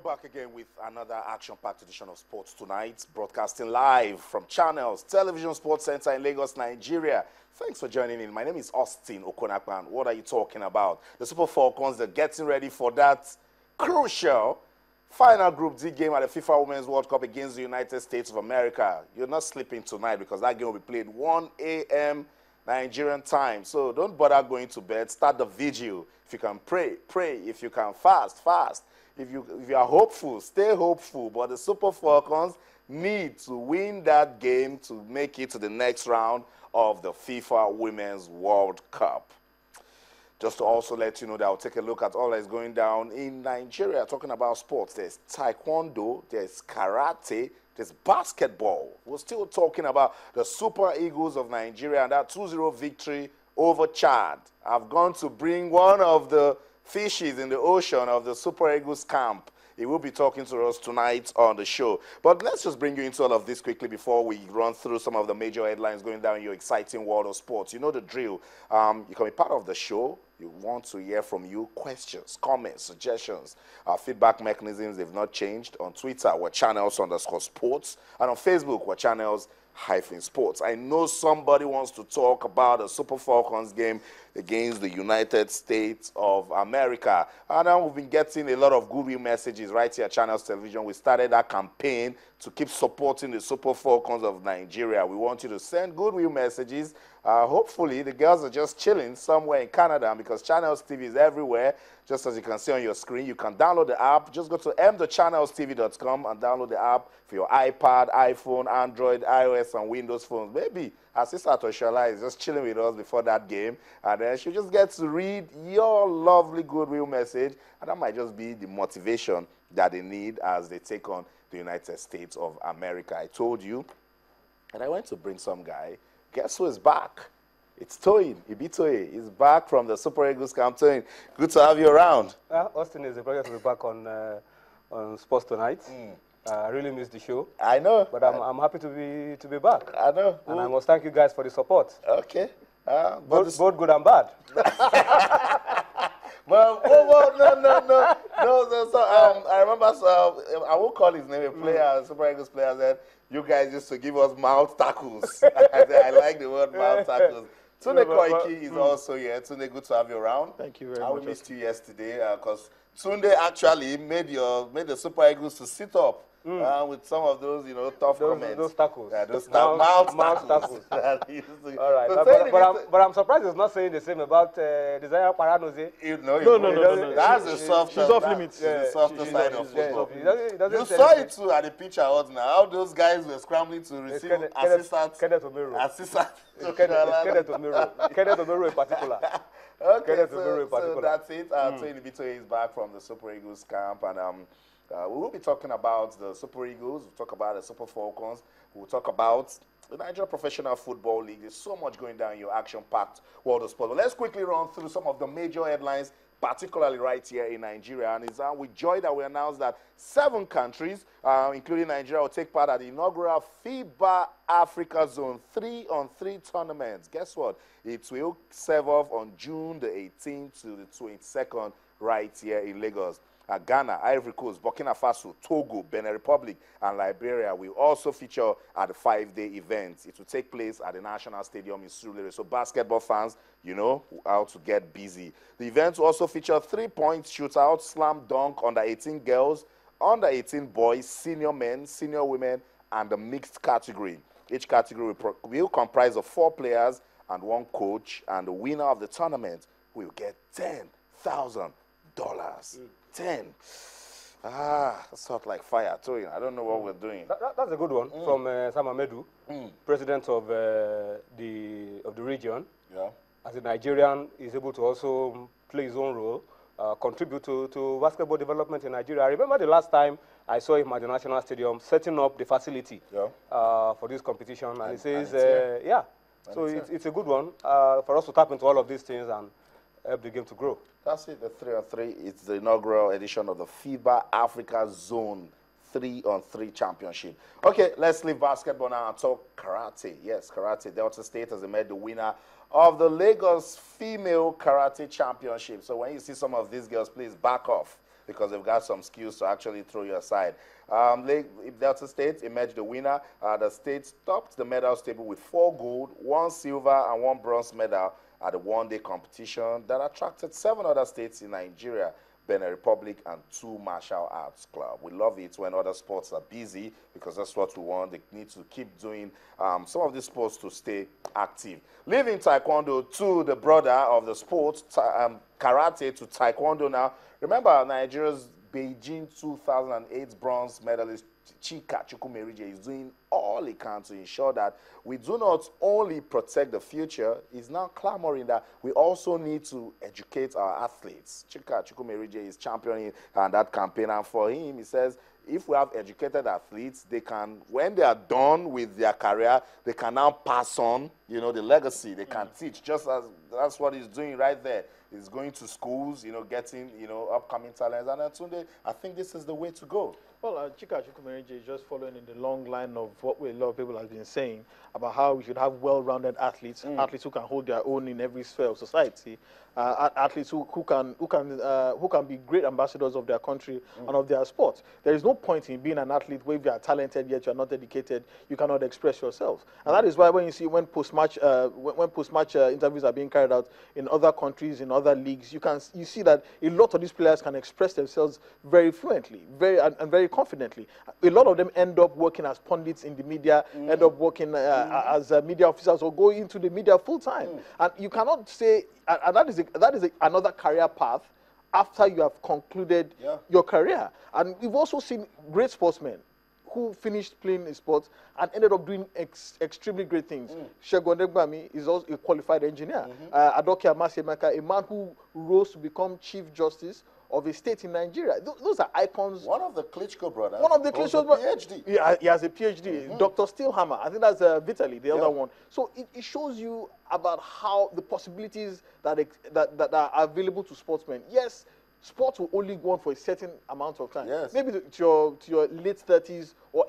back again with another action-packed edition of Sports Tonight, broadcasting live from Channels Television Sports Center in Lagos, Nigeria. Thanks for joining in. My name is Austin Okonakpan. What are you talking about? The Super Falcons, they're getting ready for that crucial final Group D game at the FIFA Women's World Cup against the United States of America. You're not sleeping tonight because that game will be played 1 a.m. Nigerian time. So don't bother going to bed. Start the vigil. If you can pray, pray. If you can fast, fast. If you are hopeful, stay hopeful. But the Super Falcons need to win that game to make it to the next round of the FIFA Women's World Cup. Just to also let you know that I'll take a look at all that's going down in Nigeria. Talking about sports, there's taekwondo, there's karate, there's basketball. We're still talking about the Super Eagles of Nigeria and that 2-0 victory over Chad. I've gone to bring one of the fishes in the ocean of the Super Eagles camp. He will be talking to us tonight on the show. But let's just bring you into all of this quickly before we run through some of the major headlines going down in your exciting world of sports. You know the drill. You can be part of the show. You want to hear from you questions, comments, suggestions. Our feedback mechanisms, they've not changed. On Twitter, we're channels_sports. And on Facebook, we're channels-sports. I know somebody wants to talk about the Super Falcons game against the United States of America. And now we've been getting a lot of goodwill messages right here at Channels Television. We started that campaign to keep supporting the Super Falcons of Nigeria. We want you to send goodwill messages. Hopefully, the girls are just chilling somewhere in Canada because Channels TV is everywhere. Just as you can see on your screen, you can download the app. Just go to mthechannelstv.com and download the app for your iPad, iPhone, Android, iOS, and Windows phones. Maybe our sister Toshola is just chilling with us before that game, and then she'll just get to read your lovely goodwill message, and that might just be the motivation that they need as they take on the United States of America. I told you, and I went to bring some guy. Guess who is back? It's Toyin, Ibitoye. He's back from the Super Eagles camp. Toyin, good to have you around. Austin, is a pleasure to be back on Sports Tonight. I really missed the show. I know. But I'm happy to be back. I know. And I must thank you guys for the support. Okay. Both good and bad. Well, no. I remember, I won't call his name, a player, Super Eagles player said, you guys used to give us mouth tackles. I like the word mouth tackles. Tunde Koiki is also here. Tunde, good to have you around. Thank you very much. We missed you yesterday because Tunde actually made the Super Eagles to sit up with some of those, tough comments. Those tackles. Yeah, those mouth tackles. All right, but I'm surprised he's not saying the same about Desire Paranoze. No. That's the soft. She's off limits. The softer side of football. You saw it too at the pitch awards now. How those guys were scrambling to receive assistance. Kenneth Omero in particular. Okay, so that's it. Toyin Ibitoye is back from the Super Eagles camp, and we will be talking about the Super Eagles. We'll talk about the Super Falcons. We'll talk about the Nigeria Professional Football League. There's so much going down in your action-packed world of sport. But let's quickly run through some of the major headlines, particularly right here in Nigeria. And it's with joy that we announced that 7 countries, including Nigeria, will take part at the inaugural FIBA Africa Zone 3-on-3 tournament. Guess what? It will serve off on June the 18th to the 22nd right here in Lagos. Ghana, Ivory Coast, Burkina Faso, Togo, Benin Republic, and Liberia will also feature at the 5-day event. It will take place at the National Stadium in Surulere. So basketball fans, you know how to get busy. The event will also feature 3-point shootout, slam dunk, under 18 girls, under 18 boys, senior men, senior women, and the mixed category. Each category will comprise of 4 players and 1 coach, and the winner of the tournament will get $10,000. 10. That's hot like fire. I don't know what we're doing. That's a good one from Sam Amedu, president of the region. Yeah. As a Nigerian, he's able to also play his own role, contribute to basketball development in Nigeria. I remember the last time I saw him at the National Stadium setting up the facility for this competition, and he says, yeah. So it's a good one for us to tap into all of these things and help the game to grow. That's it, the 3-on-3. It's the inaugural edition of the FIBA Africa Zone 3-on-3 Championship. Okay, let's leave basketball now and talk karate. Yes, karate. Delta State has made the winner of the Lagos Female Karate Championship. So when you see some of these girls, please back off. because they've got some skills to actually throw you aside. Delta State emerged the winner. The state topped the medals table with 4 gold, 1 silver, and 1 bronze medal at the one-day competition that attracted 7 other states in Nigeria, Benin Republic, and 2 martial arts clubs. We love it when other sports are busy because that's what we want. They need to keep doing some of these sports to stay active. Leaving Taekwondo to the brother of the sport, karate to Taekwondo now. Remember Nigeria's Beijing 2008 bronze medalist Chika Chukwumerije is doing all he can to ensure that we do not only protect the future, he's now clamoring that we also need to educate our athletes. Chika Chukwumerije is championing that campaign, and for him, he says, if we have educated athletes, they can, when they are done with their career, they can now pass on, you know, the legacy. They can teach, just as that's what he's doing right there. He's going to schools, you know, getting, you know, upcoming talents. And Tunde, I think this is the way to go. Well, Chika Chukwumerije is just following in the long line of what a lot of people have been saying about how we should have well-rounded athletes, athletes who can hold their own in every sphere of society, athletes who can be great ambassadors of their country and of their sport. There is no point in being an athlete where if you are talented yet you are not dedicated, you cannot express yourself. And that is why when you see when post-match interviews are being carried out in other countries, in other leagues, you see that a lot of these players can express themselves very fluently, and very confidently. A lot of them end up working as pundits in the media, end up working as media officers, or go into the media full time. And you cannot say, and that is another career path after you have concluded your career. And we've also seen great sportsmen who finished playing a sport and ended up doing extremely great things. Segun Odegbami is also a qualified engineer. Adoke Amasemeka, a man who rose to become Chief Justice of a state in Nigeria. Those are icons. One of the Klitschko brothers. One of the Klitschko brothers. PhD. He has a PhD. Dr. Steelhammer. I think that's Vitaly, the other one. So it shows you about how the possibilities that are available to sportsmen. Yes, sports will only go on for a certain amount of time. Yes. Maybe to your late 30s or